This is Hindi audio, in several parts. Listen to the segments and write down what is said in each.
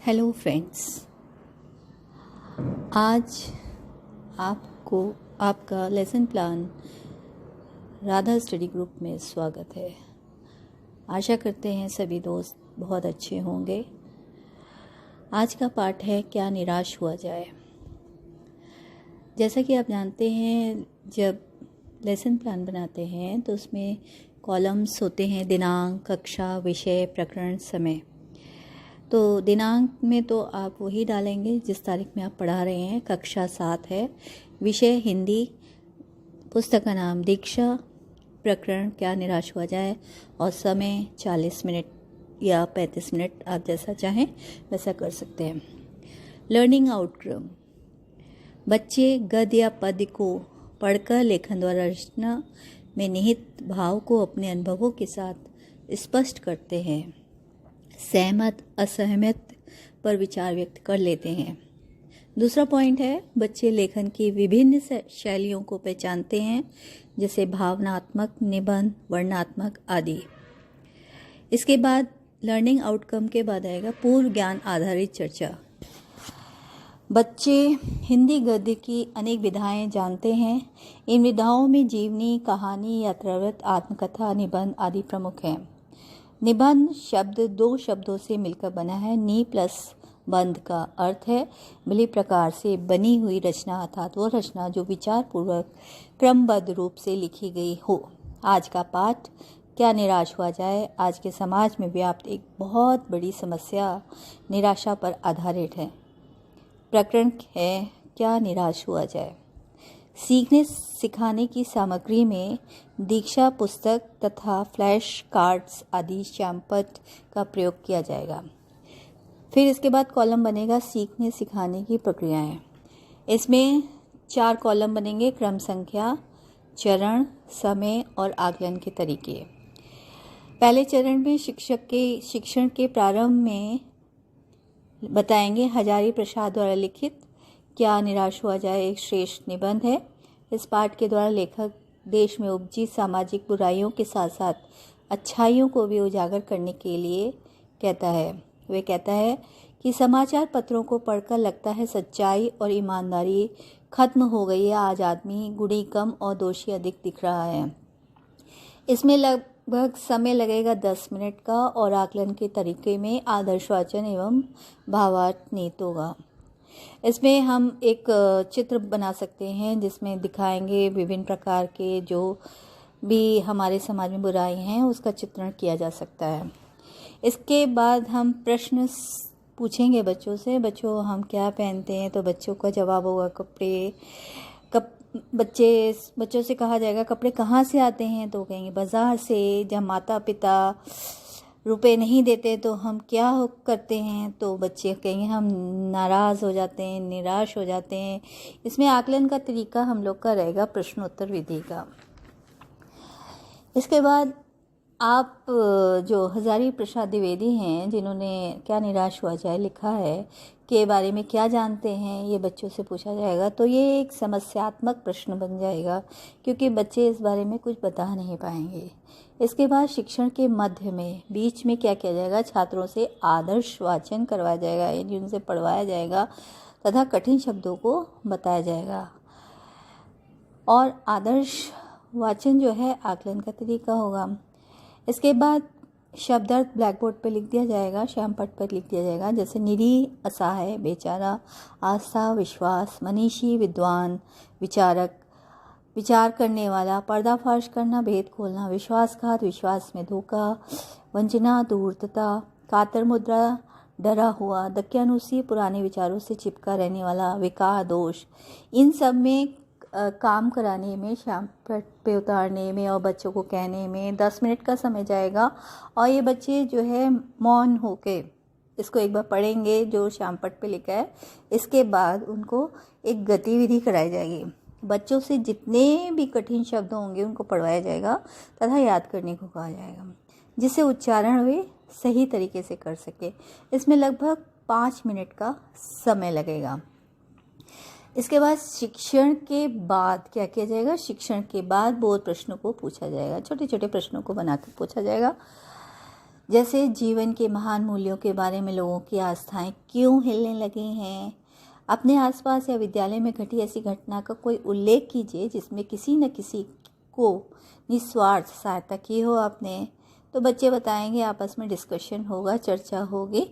हेलो फ्रेंड्स, आज आपको आपका lesson plan Radha study group में स्वागत है। आशा करते हैं सभी दोस्त बहुत अच्छे होंगे। आज का पाठ है क्या निराश हुआ जाए। जैसा कि आप जानते हैं, जब लेसन प्लान बनाते हैं तो उसमें कॉलम्स होते हैं: दिनांक, कक्षा, विषय, प्रकरण, समय। तो दिनांक में तो आप वही डालेंगे जिस तारीख में आप पढ़ा रहे हैं। कक्षा 7 है, विषय हिंदी, पुस्तक का नाम दीक्षा, प्रकरण क्या निराश हुआ जाए, और समय 40 मिनट या 35 मिनट, आप जैसा चाहें वैसा कर सकते हैं। लर्निंग आउटकम: बच्चे गद्य या पद्य को पढ़कर लेखन द्वारा रचना में निहित भाव को अपने अनुभवों के साथ स्पष्ट करते हैं, सहमत असहमत पर विचार व्यक्त कर लेते हैं। दूसरा पॉइंट है, बच्चे लेखन की विभिन्न शैलियों को पहचानते हैं, जैसे भावनात्मक, निबंध, वर्णनात्मक आदि। इसके बाद लर्निंग आउटकम के बाद आएगा पूर्व ज्ञान आधारित चर्चा। बच्चे हिंदी गद्य की अनेक विधाएं जानते हैं। इन विधाओं में जीवनी, कहानी, यात्रावृत्त, आत्मकथा, निबंध आदि प्रमुख हैं। निबंध शब्द दो शब्दों से मिलकर बना है। नी प्लस बंध का अर्थ है भली प्रकार से बनी हुई रचना, अर्थात वो रचना जो विचार पूर्वक क्रमबद्ध रूप से लिखी गई हो। आज का पाठ क्या निराश हुआ जाए आज के समाज में व्याप्त एक बहुत बड़ी समस्या निराशा पर आधारित है। प्रकरण है क्या निराश हुआ जाए। सीखने सिखाने की सामग्री में दीक्षा पुस्तक तथा फ्लैश कार्ड्स आदि शैम्पट का प्रयोग किया जाएगा। फिर इसके बाद कॉलम बनेगा सीखने सिखाने की प्रक्रियाएं। इसमें 4 कॉलम बनेंगे: क्रम संख्या, चरण, समय और आकलन के तरीके। पहले चरण में शिक्षक के शिक्षण के प्रारंभ में बताएंगे हजारी प्रसाद द्वारा लिखित क्या निराश हुआ जाए एक श्रेष्ठ निबंध है। इस पाठ के द्वारा लेखक देश में उपजी सामाजिक बुराइयों के साथ साथ अच्छाइयों को भी उजागर करने के लिए कहता है। वे कहता है कि समाचार पत्रों को पढ़कर लगता है सच्चाई और ईमानदारी खत्म हो गई है। आज आदमी गुणी कम और दोषी अधिक दिख रहा है। इसमें लगभग समय लगेगा 10 मिनट का और आकलन के तरीके में आदर्श वाचन एवं भावार्थ नीत होगा। इसमें हम एक चित्र बना सकते हैं जिसमें दिखाएंगे विभिन्न प्रकार के जो भी हमारे समाज में बुराई हैं उसका चित्रण किया जा सकता है। इसके बाद हम प्रश्न पूछेंगे बच्चों से, बच्चों हम क्या पहनते हैं, तो बच्चों का जवाब होगा कपड़े। बच्चों से कहा जाएगा कपड़े कहाँ से आते हैं, तो कहेंगे बाजार से। जब माता पिता रुपए नहीं देते तो हम क्या करते हैं, तो बच्चे कहेंगे हम नाराज़ हो जाते हैं, निराश हो जाते हैं। इसमें आकलन का तरीका हम लोग का रहेगा प्रश्नोत्तर विधि का। इसके बाद आप जो हजारी प्रसाद द्विवेदी हैं जिन्होंने क्या निराश हुआ जाए लिखा है के बारे में क्या जानते हैं, ये बच्चों से पूछा जाएगा। तो ये एक समस्यात्मक प्रश्न बन जाएगा क्योंकि बच्चे इस बारे में कुछ बता नहीं पाएंगे। इसके बाद शिक्षण के मध्य में बीच में क्या किया जाएगा, छात्रों से आदर्श वाचन करवाया जाएगा, यानी उनसे पढ़वाया जाएगा तथा कठिन शब्दों को बताया जाएगा। और आदर्श वाचन जो है आकलन का तरीका होगा। इसके बाद शब्दार्थ ब्लैक बोर्ड पर लिख दिया जाएगा, श्यामपट्ट पर लिख दिया जाएगा, जैसे निरीह, असहाय, बेचारा, आस्था, विश्वास, मनीषी, विद्वान, विचारक, विचार करने वाला, पर्दाफाश करना, भेद खोलना, विश्वासघात, विश्वास में धोखा, वंचना, धूर्तता, कातर मुद्रा, डरा हुआ, दक्यानुसी, पुराने विचारों से चिपका रहने वाला, विकार, दोष। इन सब में काम कराने में, श्यामपट्ट पे उतारने में और बच्चों को कहने में 10 मिनट का समय जाएगा। और ये बच्चे जो है मौन होके इसको एक बार पढ़ेंगे जो श्यामपट्ट पे लिखा है। इसके बाद उनको एक गतिविधि कराई जाएगी। बच्चों से जितने भी कठिन शब्द होंगे उनको पढ़वाया जाएगा तथा याद करने को कहा जाएगा, जिससे उच्चारण वे सही तरीके से कर सके। इसमें लगभग 5 मिनट का समय लगेगा। इसके बाद शिक्षण के बाद क्या किया जाएगा, शिक्षण के बाद बोध प्रश्नों को पूछा जाएगा, छोटे छोटे प्रश्नों को बनाकर पूछा जाएगा। जैसे जीवन के महान मूल्यों के बारे में लोगों की आस्थाएं क्यों हिलने लगी हैं। अपने आसपास या विद्यालय में घटी ऐसी घटना का कोई उल्लेख कीजिए जिसमें किसी न किसी को निस्वार्थ सहायता की हो आपने। तो बच्चे बताएंगे, आपस में डिस्कशन होगा, चर्चा होगी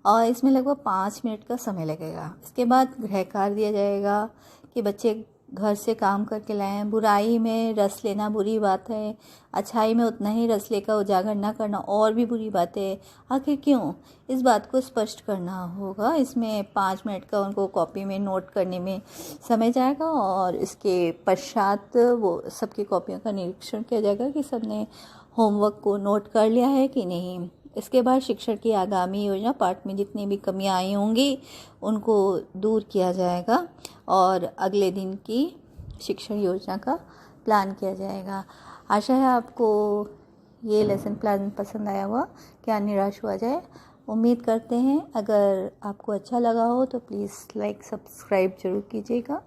और इसमें लगभग 5 मिनट का समय लगेगा। इसके बाद गृह कार्य दिया जाएगा कि बच्चे घर से काम करके लाएं। बुराई में रस लेना बुरी बात है, अच्छाई में उतना ही रस लेकर उजागर न करना और भी बुरी बात है। आखिर क्यों, इस बात को स्पष्ट करना होगा। इसमें 5 मिनट का उनको कॉपी में नोट करने में समय जाएगा और इसके पश्चात वो सबकी कॉपियों का निरीक्षण किया जाएगा कि सबने होमवर्क को नोट कर लिया है कि नहीं। इसके बाद शिक्षण की आगामी योजना, पाठ में जितनी भी कमियां आई होंगी उनको दूर किया जाएगा और अगले दिन की शिक्षण योजना का प्लान किया जाएगा। आशा है आपको ये लेसन प्लान पसंद आया हुआ, क्या निराश हुआ जाए। उम्मीद करते हैं अगर आपको अच्छा लगा हो तो प्लीज़ लाइक सब्सक्राइब जरूर कीजिएगा,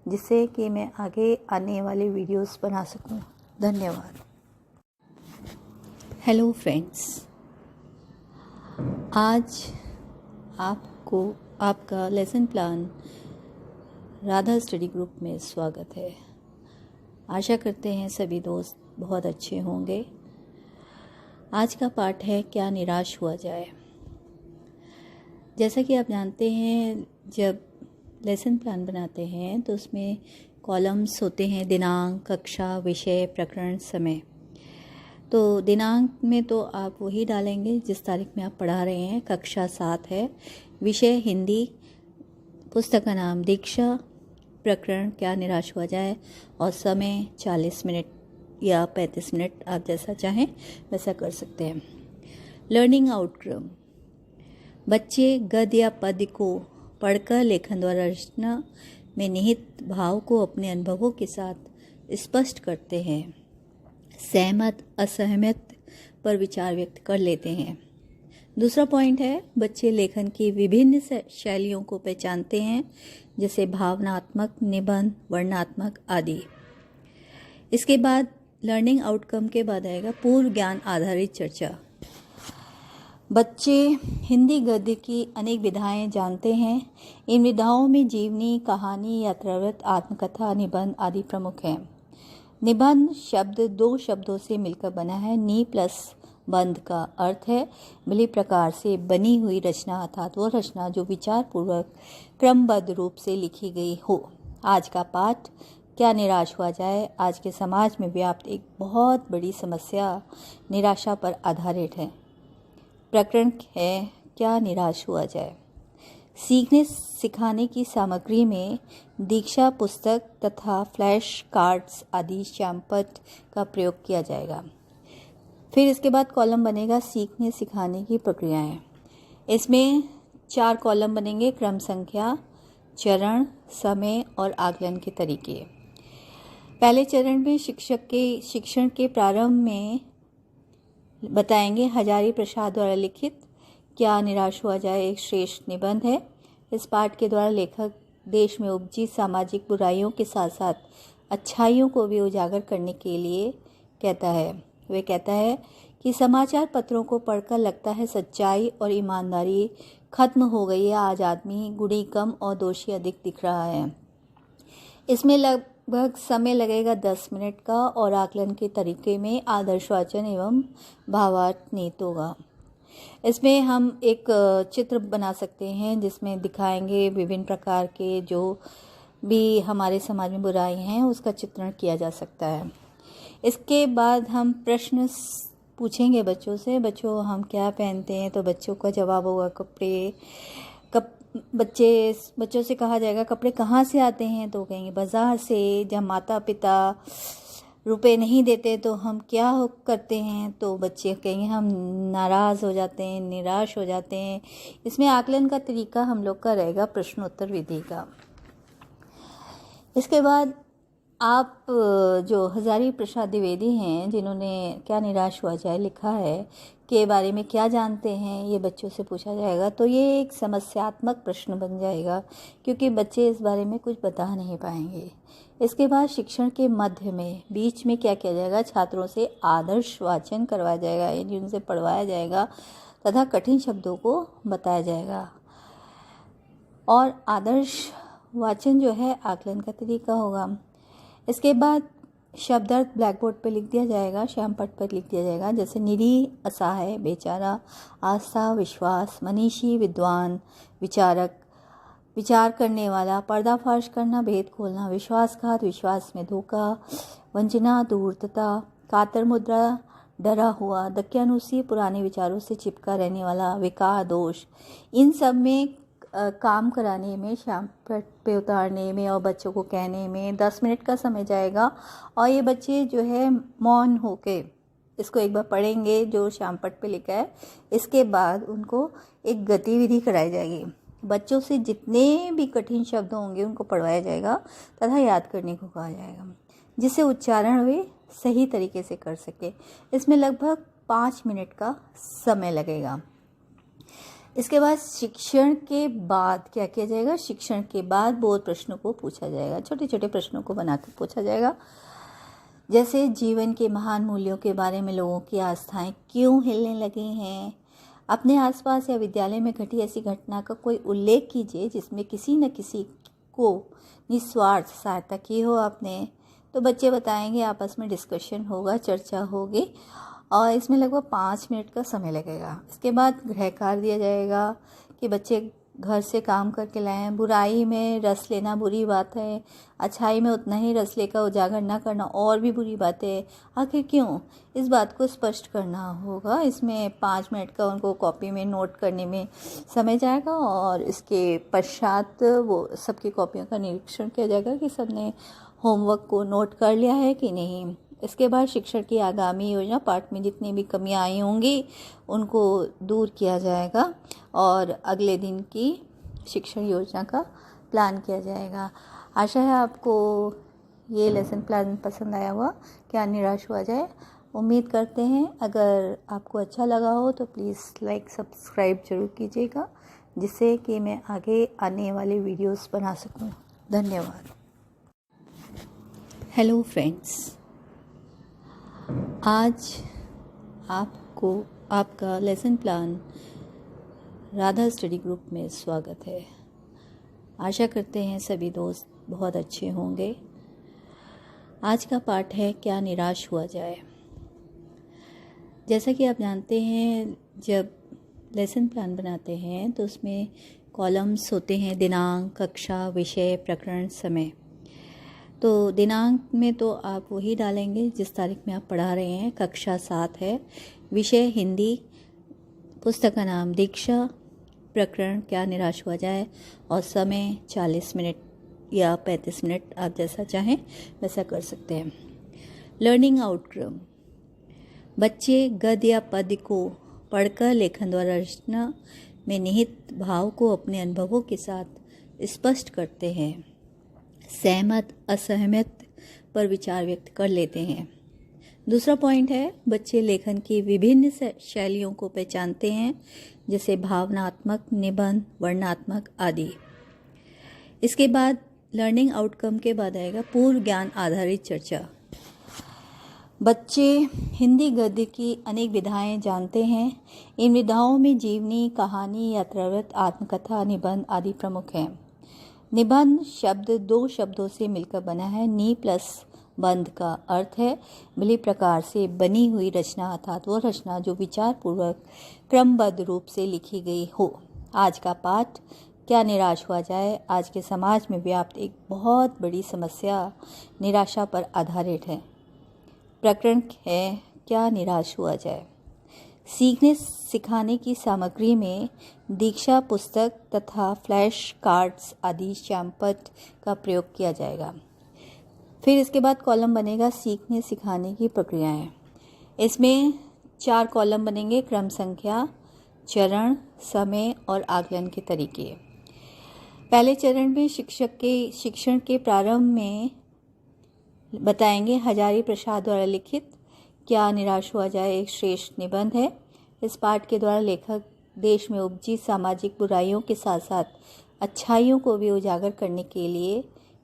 जिससे कि मैं आगे आने वाले वीडियोस बना सकूं। धन्यवाद। हेलो फ्रेंड्स, आज आपको आपका lesson plan Radha study group में स्वागत है। आशा करते हैं सभी दोस्त बहुत अच्छे होंगे। आज का पाठ है, क्या निराश हुआ जाए। जैसा कि आप जानते हैं, जब लेसन प्लान बनाते हैं तो उसमें कॉलम्स होते हैं, दिनांक, कक्षा, विषय, प्रकरण, समय। तो दिनांक में तो आप वही डालेंगे जिस तारीख में आप पढ़ा रहे हैं। कक्षा 7 है, विषय हिंदी, पुस्तक का नाम दीक्षा, प्रकरण क्या निराश हुआ जाए और समय 40 मिनट या 35 मिनट, आप जैसा चाहें वैसा कर सकते हैं। लर्निंग आउटकम, बच्चे गद्य या पद्य को पढ़कर लेखन द्वारा रचना में निहित भाव को अपने अनुभवों के साथ स्पष्ट करते हैं। सहमत असहमत पर विचार व्यक्त कर लेते हैं। दूसरा पॉइंट है, बच्चे लेखन की विभिन्न शैलियों को पहचानते हैं, जैसे भावनात्मक, निबंध, वर्णनात्मक आदि। इसके बाद लर्निंग आउटकम के बाद आएगा पूर्व ज्ञान आधारित चर्चा। बच्चे हिंदी गद्य की अनेक विधाएं जानते हैं। इन विधाओं में जीवनी, कहानी, यात्रावृत्त, आत्मकथा, निबंध आदि प्रमुख हैं। निबंध शब्द 2 शब्दों से मिलकर बना है। नी प्लस बंध का अर्थ है मिली प्रकार से बनी हुई रचना, अर्थात वो रचना जो विचार पूर्वक क्रमबद्ध रूप से लिखी गई हो। आज का पाठ, क्या निराश हुआ जाए, आज के समाज में व्याप्त एक बहुत बड़ी समस्या निराशा पर आधारित है। प्रकरण है, क्या निराश हुआ जाए। सीखने सिखाने की सामग्री में दीक्षा पुस्तक तथा फ्लैश कार्ड्स आदि शैम्पट का प्रयोग किया जाएगा। फिर इसके बाद कॉलम बनेगा सीखने सिखाने की प्रक्रियाएं। इसमें 4 कॉलम बनेंगे, क्रम संख्या, चरण, समय और आकलन के तरीके। पहले चरण में शिक्षक के शिक्षण के प्रारंभ में बताएंगे हजारी प्रसाद द्वारा लिखित क्या निराश हुआ जाए एक श्रेष्ठ निबंध है। इस पाठ के द्वारा लेखक देश में उपजी सामाजिक बुराइयों के साथ साथ अच्छाइयों को भी उजागर करने के लिए कहता है। वे कहता है कि समाचार पत्रों को पढ़कर लगता है सच्चाई और ईमानदारी खत्म हो गई है। आज आदमी गुणी कम और दोषी अधिक दिख रहा है। इसमें लगभग समय लगेगा 10 मिनट का और आकलन के तरीके में आदर्श वाचन एवं भावार्थ नीत होगा। इसमें हम एक चित्र बना सकते हैं जिसमें दिखाएंगे विभिन्न प्रकार के जो भी हमारे समाज में बुराई हैं उसका चित्रण किया जा सकता है। इसके बाद हम प्रश्न पूछेंगे बच्चों से, बच्चों हम क्या पहनते हैं, तो बच्चों का जवाब होगा कपड़े। बच्चों से कहा जाएगा कपड़े कहाँ से आते हैं, तो कहेंगे बाज़ार से। जब माता पिता रुपए नहीं देते तो हम क्या करते हैं, तो बच्चे कहेंगे हम नाराज़ हो जाते हैं, निराश हो जाते हैं। इसमें आकलन का तरीका हम लोग का रहेगा प्रश्नोत्तर विधि का। इसके बाद आप जो हजारी प्रसाद द्विवेदी हैं जिन्होंने क्या निराश हुआ जाए लिखा है के बारे में क्या जानते हैं, ये बच्चों से पूछा जाएगा। तो ये एक समस्यात्मक प्रश्न बन जाएगा, क्योंकि बच्चे इस बारे में कुछ बता नहीं पाएंगे। इसके बाद शिक्षण के मध्य में बीच में क्या किया जाएगा, छात्रों से आदर्श वाचन करवाया जाएगा, यानी उनसे पढ़वाया जाएगा तथा कठिन शब्दों को बताया जाएगा। और आदर्श वाचन जो है आकलन का तरीका होगा। इसके बाद शब्दार्थ ब्लैक बोर्ड पर लिख दिया जाएगा, श्याम पट्ट पर लिख दिया जाएगा, जैसे निरीह, असहाय, बेचारा, आस्था, विश्वास, मनीषी, विद्वान, विचारक, विचार करने वाला, पर्दाफाश करना, भेद खोलना, विश्वासघात, विश्वास में धोखा, वंचना, धूर्तता, कातर मुद्रा, डरा हुआ, दक्यानुसी, पुराने विचारों से चिपका रहने वाला, विकार, दोष। इन सब में काम कराने में, श्याम पट्ट पे उतारने में और बच्चों को कहने में 10 मिनट का समय जाएगा। और ये बच्चे जो है मौन होके इसको एक बार पढ़ेंगे जो श्याम पट्ट पे लिखा है। इसके बाद उनको एक गतिविधि कराई जाएगी। बच्चों से जितने भी कठिन शब्द होंगे उनको पढ़वाया जाएगा तथा याद करने को कहा जाएगा, जिससे उच्चारण वे सही तरीके से कर सके। इसमें लगभग 5 मिनट का समय लगेगा। इसके बाद शिक्षण के बाद क्या किया जाएगा, शिक्षण के बाद बोध प्रश्नों को पूछा जाएगा, छोटे छोटे प्रश्नों को बनाकर पूछा जाएगा, जैसे जीवन के महान मूल्यों के बारे में लोगों की आस्थाएं क्यों हिलने लगी हैं, अपने आसपास या विद्यालय में घटी ऐसी घटना का कोई उल्लेख कीजिए जिसमें किसी न किसी को निस्वार्थ सहायता की हो आपने। तो बच्चे बताएंगे, आपस में डिस्कशन होगा, चर्चा होगी और इसमें लगभग 5 मिनट का समय लगेगा। इसके बाद गृह कार्य दिया जाएगा कि बच्चे घर से काम करके लाएं। बुराई में रस लेना बुरी बात है, अच्छाई में उतना ही रस लेकर उजागर न करना और भी बुरी बात है। आखिर क्यों, इस बात को स्पष्ट करना होगा। इसमें 5 मिनट का उनको कॉपी में नोट करने में समय जाएगा और इसके पश्चात वो सबकी कॉपियों का निरीक्षण किया जाएगा कि सबने होमवर्क को नोट कर लिया है कि नहीं। इसके बाद शिक्षण की आगामी योजना, पाठ में जितनी भी कमियां आई होंगी उनको दूर किया जाएगा और अगले दिन की शिक्षण योजना का प्लान किया जाएगा। आशा है आपको ये लेसन प्लान पसंद आया हुआ, क्या निराश हुआ जाए। उम्मीद करते हैं अगर आपको अच्छा लगा हो तो प्लीज़ लाइक सब्सक्राइब जरूर कीजिएगा, जिससे कि मैं आगे आने वाले वीडियोस बना सकूं। धन्यवाद। हेलो फ्रेंड्स, आज आपको आपका lesson plan Radha study group में स्वागत है। आशा करते हैं सभी दोस्त बहुत अच्छे होंगे। आज का पाठ है क्या निराश हुआ जाए। जैसा कि आप जानते हैं, जब लेसन प्लान बनाते हैं तो उसमें कॉलम्स होते हैं, दिनांक, कक्षा, विषय, प्रकरण, समय। तो दिनांक में तो आप वही डालेंगे जिस तारीख में आप पढ़ा रहे हैं। कक्षा 7 है, विषय हिंदी, पुस्तक का नाम दीक्षा, प्रकरण क्या निराश हुआ जाए और समय 40 मिनट या 35 मिनट, आप जैसा चाहें वैसा कर सकते हैं। लर्निंग आउटकम, बच्चे गद्य या पद्य को पढ़कर लेखन द्वारा रचना में निहित भाव को अपने अनुभवों के साथ स्पष्ट करते हैं, सहमत असहमत पर विचार व्यक्त कर लेते हैं। दूसरा पॉइंट है, बच्चे लेखन की विभिन्न शैलियों को पहचानते हैं, जैसे भावनात्मक, निबंध, वर्णनात्मक आदि। इसके बाद लर्निंग आउटकम के बाद आएगा पूर्व ज्ञान आधारित चर्चा। बच्चे हिंदी गद्य की अनेक विधाएं जानते हैं। इन विधाओं में जीवनी, कहानी, यात्रावृत्त, आत्मकथा, निबंध आदि प्रमुख हैं। निबंध शब्द 2 शब्दों से मिलकर बना है। नी प्लस बंध का अर्थ है मिली प्रकार से बनी हुई रचना, अर्थात वो रचना जो विचार पूर्वक क्रमबद्ध रूप से लिखी गई हो। आज का पाठ क्या निराश हुआ जाए आज के समाज में व्याप्त एक बहुत बड़ी समस्या निराशा पर आधारित है। प्रकरण है क्या निराश हुआ जाए। सीखने सिखाने की सामग्री में दीक्षा पुस्तक तथा फ्लैश कार्ड्स आदि श्यामपट्ट का प्रयोग किया जाएगा। फिर इसके बाद कॉलम बनेगा सीखने सिखाने की प्रक्रियाएं। इसमें 4 कॉलम बनेंगे, क्रम संख्या, चरण, समय और आकलन के तरीके। पहले चरण में शिक्षक के शिक्षण के प्रारंभ में बताएंगे हजारी प्रसाद द्वारा लिखित क्या निराश हुआ जाए एक श्रेष्ठ निबंध है। इस पाठ के द्वारा लेखक देश में उपजी सामाजिक बुराइयों के साथ साथ अच्छाइयों को भी उजागर करने के लिए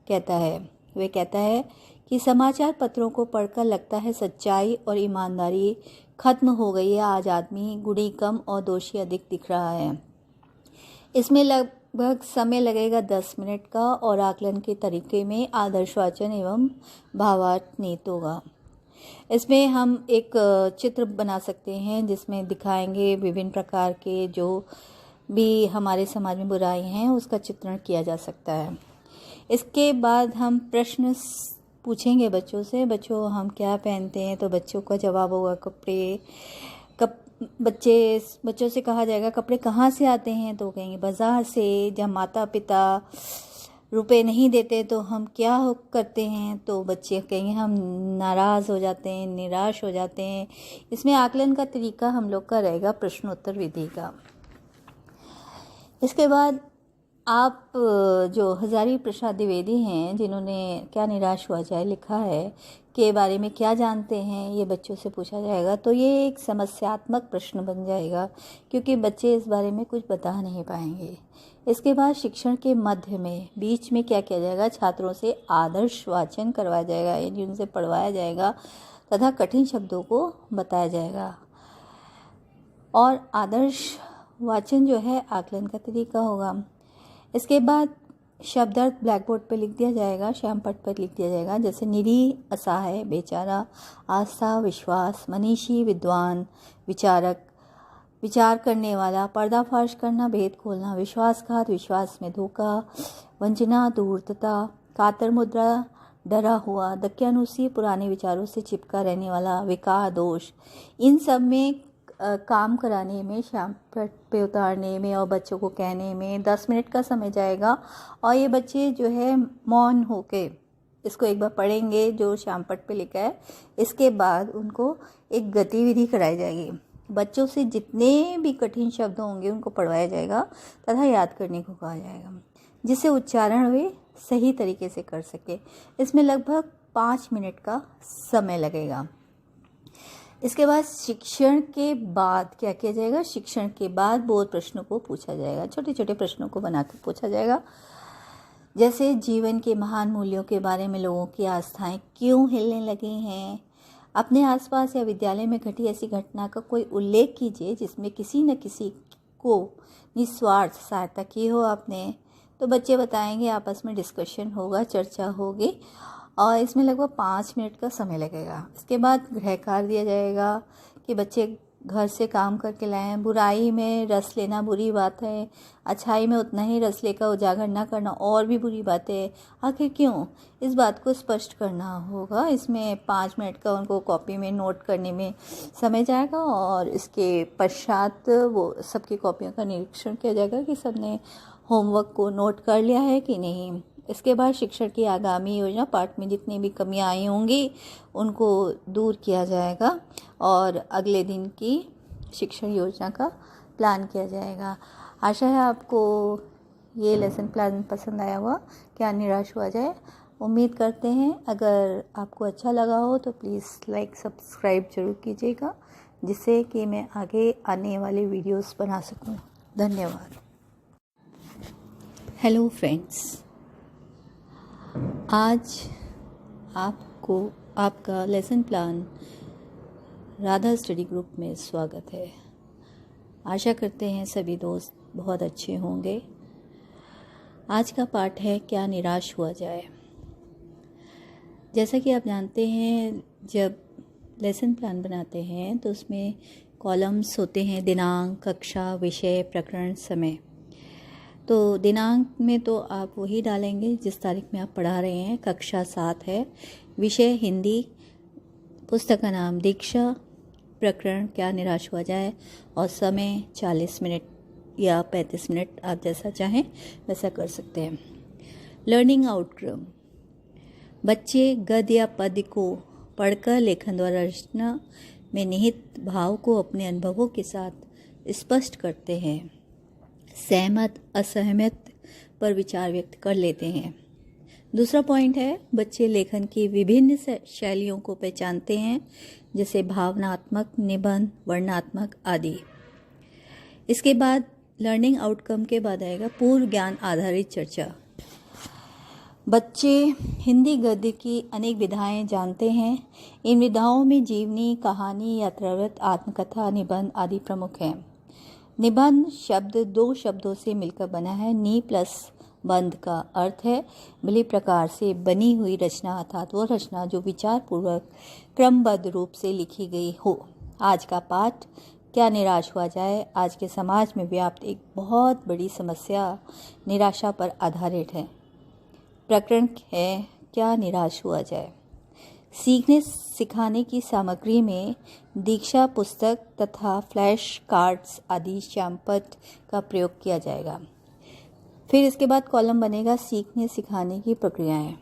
कहता है। वे कहता है कि समाचार पत्रों को पढ़कर लगता है सच्चाई और ईमानदारी खत्म हो गई है। आज आदमी गुणी कम और दोषी अधिक दिख रहा है। इसमें लगभग समय लगेगा 10 मिनट का और आकलन के तरीके में आदर्शवाचन एवं भावार्थ नीत होगा। इसमें हम एक चित्र बना सकते हैं जिसमें दिखाएंगे विभिन्न प्रकार के जो भी हमारे समाज में बुराई हैं उसका चित्रण किया जा सकता है। इसके बाद हम प्रश्न पूछेंगे बच्चों से, बच्चों हम क्या पहनते हैं, तो बच्चों का जवाब होगा कपड़े। बच्चों से कहा जाएगा कपड़े कहाँ से आते हैं, तो कहेंगे बाज़ार से। जब माता पिता रुपए नहीं देते तो हम क्या करते हैं, तो बच्चे कहेंगे हम नाराज़ हो जाते हैं, निराश हो जाते हैं। इसमें आकलन का तरीका हम लोग का रहेगा प्रश्नोत्तर विधि का। इसके बाद आप जो हजारी प्रसाद द्विवेदी हैं जिन्होंने क्या निराश हुआ जाए लिखा है के बारे में क्या जानते हैं, ये बच्चों से पूछा जाएगा। तो ये एक समस्यात्मक प्रश्न बन जाएगा क्योंकि बच्चे इस बारे में कुछ बता नहीं पाएंगे। इसके बाद शिक्षण के मध्य में बीच में क्या किया जाएगा, छात्रों से आदर्श वाचन करवाया जाएगा, यानी उनसे पढ़वाया जाएगा तथा कठिन शब्दों को बताया जाएगा। और आदर्श वाचन जो है आकलन का तरीका होगा। इसके बाद शब्दार्थ ब्लैक बोर्ड पर लिख दिया जाएगा, श्याम पट्ट पर लिख दिया जाएगा। जैसे निरीह, असहाय, बेचारा, आस्था, विश्वास, मनीषी, विद्वान, विचारक, विचार करने वाला, पर्दाफाश करना, भेद खोलना, विश्वासघात, विश्वास में धोखा, वंचना, धूर्तता, कातर मुद्रा, डरा हुआ, दक्यानुसी, पुराने विचारों से चिपका रहने वाला, विकार, दोष। इन सब में काम कराने में, श्याम पट्ट पे उतारने में और बच्चों को कहने में 10 मिनट का समय जाएगा। और ये बच्चे जो है मौन होके इसको एक बार पढ़ेंगे जो श्याम पट्ट पे लिखा है। इसके बाद उनको एक गतिविधि कराई जाएगी। बच्चों से जितने भी कठिन शब्द होंगे उनको पढ़वाया जाएगा तथा याद करने को कहा जाएगा जिससे उच्चारण वे सही तरीके से कर सके। इसमें लगभग 5 मिनट का समय लगेगा। इसके बाद शिक्षण के बाद क्या किया जाएगा, शिक्षण के बाद बोध प्रश्नों को पूछा जाएगा, छोटे छोटे प्रश्नों को बनाकर पूछा जाएगा। जैसे जीवन के महान मूल्यों के बारे में लोगों की आस्थाएं क्यों हिलने लगी हैं, अपने आसपास या विद्यालय में घटी ऐसी घटना का कोई उल्लेख कीजिए जिसमें किसी न किसी को निस्वार्थ सहायता की हो आपने। तो बच्चे बताएंगे, आपस में डिस्कशन होगा, चर्चा होगी और इसमें लगभग 5 मिनट का समय लगेगा। इसके बाद गृह कार्य दिया जाएगा कि बच्चे घर से काम करके लाएं। बुराई में रस लेना बुरी बात है, अच्छाई में उतना ही रस लेकर उजागर न करना और भी बुरी बात है। आखिर क्यों, इस बात को स्पष्ट करना होगा। इसमें 5 मिनट का उनको कॉपी में नोट करने में समय जाएगा और इसके पश्चात वो सबकी कॉपियों का निरीक्षण किया जाएगा कि सबने होमवर्क को नोट कर लिया है कि नहीं। इसके बाद शिक्षण की आगामी योजना, पाठ में जितनी भी कमियां आई होंगी उनको दूर किया जाएगा और अगले दिन की शिक्षण योजना का प्लान किया जाएगा। आशा है आपको ये लेसन प्लान पसंद आया होगा, क्या निराश हुआ जाए। उम्मीद करते हैं अगर आपको अच्छा लगा हो तो प्लीज़ लाइक सब्सक्राइब जरूर कीजिएगा जिससे कि मैं आगे आने वाले वीडियोस बना सकूं। धन्यवाद। हेलो फ्रेंड्स, आज आपको आपका lesson plan Radha study group में स्वागत है। आशा करते हैं सभी दोस्त बहुत अच्छे होंगे। आज का पाठ है क्या निराश हुआ जाए। जैसा कि आप जानते हैं जब लेसन प्लान बनाते हैं तो उसमें कॉलम्स होते हैं, दिनांक, कक्षा, विषय, प्रकरण, समय। तो दिनांक में तो आप वही डालेंगे जिस तारीख में आप पढ़ा रहे हैं। कक्षा 7 है, विषय हिंदी, पुस्तक का नाम दीक्षा, प्रकरण क्या निराश हुआ जाए और समय 40 मिनट या 35 मिनट, आप जैसा चाहें वैसा कर सकते हैं। लर्निंग आउटकम, बच्चे गद्य या पद्य को पढ़कर लेखन द्वारा रचना में निहित भाव को अपने अनुभवों के साथ स्पष्ट करते हैं, सहमत असहमत पर विचार व्यक्त कर लेते हैं। दूसरा पॉइंट है बच्चे लेखन की विभिन्न शैलियों को पहचानते हैं जैसे भावनात्मक, निबंध, वर्णनात्मक आदि। इसके बाद लर्निंग आउटकम के बाद आएगा पूर्व ज्ञान आधारित चर्चा। बच्चे हिंदी गद्य की अनेक विधाएं जानते हैं। इन विधाओं में जीवनी, कहानी, यात्रावृत्त, आत्मकथा, निबंध आदि प्रमुख हैं। निबंध शब्द दो शब्दों से मिलकर बना है। नी प्लस बंध का अर्थ है भली प्रकार से बनी हुई रचना, अर्थात वो रचना जो विचार पूर्वक क्रमबद्ध रूप से लिखी गई हो। आज का पाठ क्या निराश हुआ जाए आज के समाज में व्याप्त एक बहुत बड़ी समस्या निराशा पर आधारित है। प्रकरण है क्या निराश हुआ जाए। सीखने सिखाने की सामग्री में दीक्षा पुस्तक तथा फ्लैश कार्ड्स आदि श्यामपट्ट का प्रयोग किया जाएगा। फिर इसके बाद कॉलम बनेगा सीखने सिखाने की प्रक्रियाएं।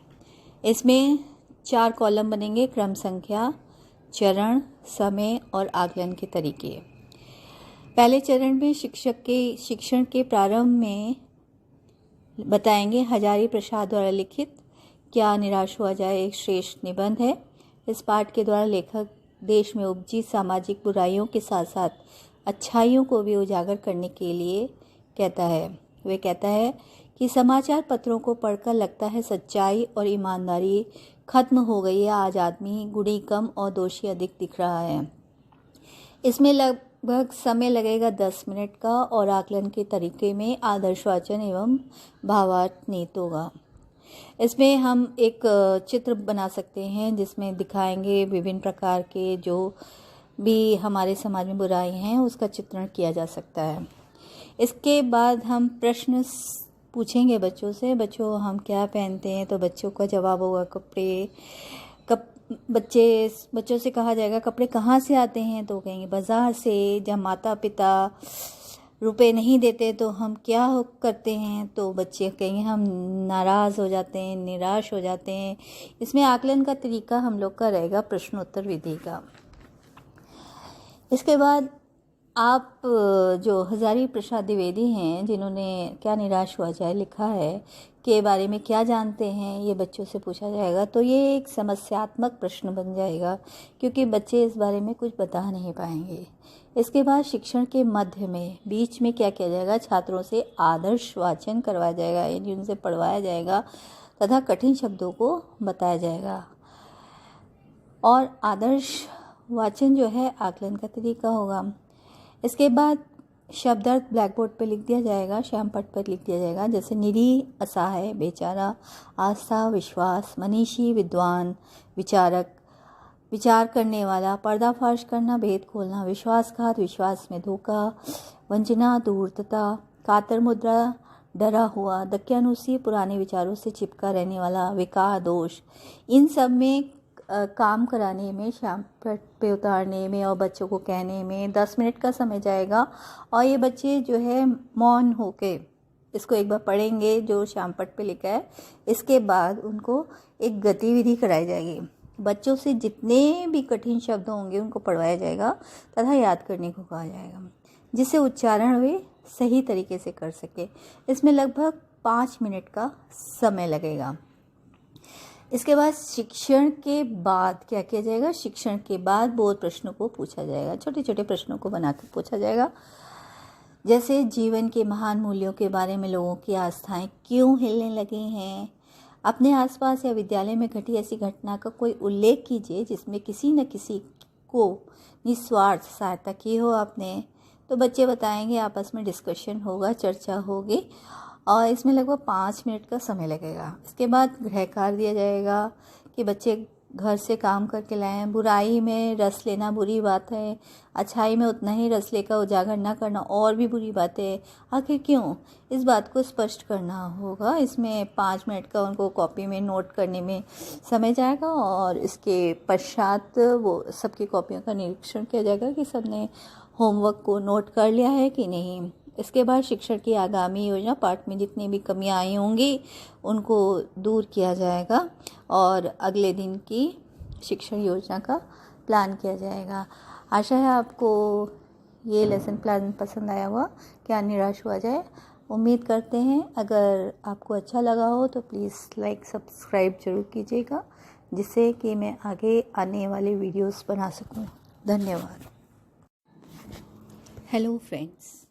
इसमें 4 कॉलम बनेंगे, क्रम संख्या, चरण, समय और आकलन के तरीके। पहले चरण में शिक्षक के शिक्षण के प्रारंभ में बताएंगे हजारी प्रसाद द्वारा लिखित क्या निराश हुआ जाए एक श्रेष्ठ निबंध है। इस पाठ के द्वारा लेखक देश में उपजी सामाजिक बुराइयों के साथ साथ अच्छाइयों को भी उजागर करने के लिए कहता है। वे कहता है कि समाचार पत्रों को पढ़कर लगता है सच्चाई और ईमानदारी खत्म हो गई है। आज आदमी गुणी कम और दोषी अधिक दिख रहा है। इसमें लगभग समय लगेगा 10 मिनट का और आकलन के तरीके में आदर्श वाचन एवं भावार्थ नीत होगा। इसमें हम एक चित्र बना सकते हैं जिसमें दिखाएंगे विभिन्न प्रकार के जो भी हमारे समाज में बुराई हैं उसका चित्रण किया जा सकता है। इसके बाद हम प्रश्न पूछेंगे बच्चों से, बच्चों हम क्या पहनते हैं, तो बच्चों का जवाब होगा कपड़े। बच्चों से कहा जाएगा कपड़े कहाँ से आते हैं, तो कहेंगे बाज़ार से। जब माता पिता रुपए नहीं देते तो हम क्या करते हैं, तो बच्चे कहेंगे हम नाराज़ हो जाते हैं, निराश हो जाते हैं। इसमें आकलन का तरीका हम लोग का रहेगा प्रश्नोत्तर विधि का। इसके बाद आप जो हजारी प्रसाद द्विवेदी हैं जिन्होंने क्या निराश हुआ जाए लिखा है के बारे में क्या जानते हैं, ये बच्चों से पूछा जाएगा। तो ये एक समस्यात्मक प्रश्न बन जाएगा क्योंकि बच्चे इस बारे में कुछ बता नहीं पाएंगे। इसके बाद शिक्षण के मध्य में बीच में क्या किया जाएगा, छात्रों से आदर्श वाचन करवाया जाएगा, यानी उनसे पढ़वाया जाएगा तथा कठिन शब्दों को बताया जाएगा। और आदर्श वाचन जो है आकलन का तरीका होगा। इसके बाद शब्दार्थ ब्लैक बोर्ड पर लिख दिया जाएगा, श्यामपट्ट पर लिख दिया जाएगा। जैसे निरीह, असहाय, बेचारा, आस्था, विश्वास, मनीषी, विद्वान, विचारक, विचार करने वाला, पर्दाफाश करना, भेद खोलना, विश्वासघात, विश्वास में धोखा, वंचना, धूर्तता, कातर मुद्रा, डरा हुआ, दक्यानुसी, पुराने विचारों से चिपका रहने वाला, विकार, दोष। इन सब में काम कराने में, श्यामपट्ट पे उतारने में और बच्चों को कहने में 10 मिनट का समय जाएगा। और ये बच्चे जो है मौन होके इसको एक बार पढ़ेंगे जो श्यामपट्ट पे लिखा है। इसके बाद उनको एक गतिविधि कराई जाएगी। बच्चों से जितने भी कठिन शब्द होंगे उनको पढ़वाया जाएगा तथा याद करने को कहा जाएगा जिससे उच्चारण वे सही तरीके से कर सके। इसमें लगभग 5 मिनट का समय लगेगा। इसके बाद शिक्षण के बाद क्या किया जाएगा, शिक्षण के बाद बोध प्रश्नों को पूछा जाएगा, छोटे छोटे प्रश्नों को बनाकर पूछा जाएगा। जैसे जीवन के महान मूल्यों के बारे में लोगों की आस्थाएं क्यों हिलने लगी हैं, अपने आसपास या विद्यालय में घटी ऐसी घटना का कोई उल्लेख कीजिए जिसमें किसी न किसी को निस्वार्थ सहायता की हो आपने। तो बच्चे बताएंगे, आपस में डिस्कशन होगा, चर्चा होगी और इसमें लगभग 5 मिनट का समय लगेगा। इसके बाद गृह कार्य दिया जाएगा कि बच्चे घर से काम करके लाएं। बुराई में रस लेना बुरी बात है, अच्छाई में उतना ही रस लेकर उजागर न करना और भी बुरी बात है। आखिर क्यों, इस बात को स्पष्ट करना होगा। इसमें 5 मिनट का उनको कॉपी में नोट करने में समय जाएगा और इसके पश्चात वो सबकी कॉपियों का निरीक्षण किया जाएगा कि सबने होमवर्क को नोट कर लिया है कि नहीं। इसके बाद शिक्षण की आगामी योजना, पाठ में जितनी भी कमियां आई होंगी उनको दूर किया जाएगा और अगले दिन की शिक्षण योजना का प्लान किया जाएगा। आशा है आपको ये लेसन प्लान पसंद आया हुआ, क्या निराश हुआ जाए। उम्मीद करते हैं अगर आपको अच्छा लगा हो तो प्लीज़ लाइक सब्सक्राइब जरूर कीजिएगा जिससे कि मैं आगे आने वाले वीडियोस बना सकूं। धन्यवाद। Hello friends.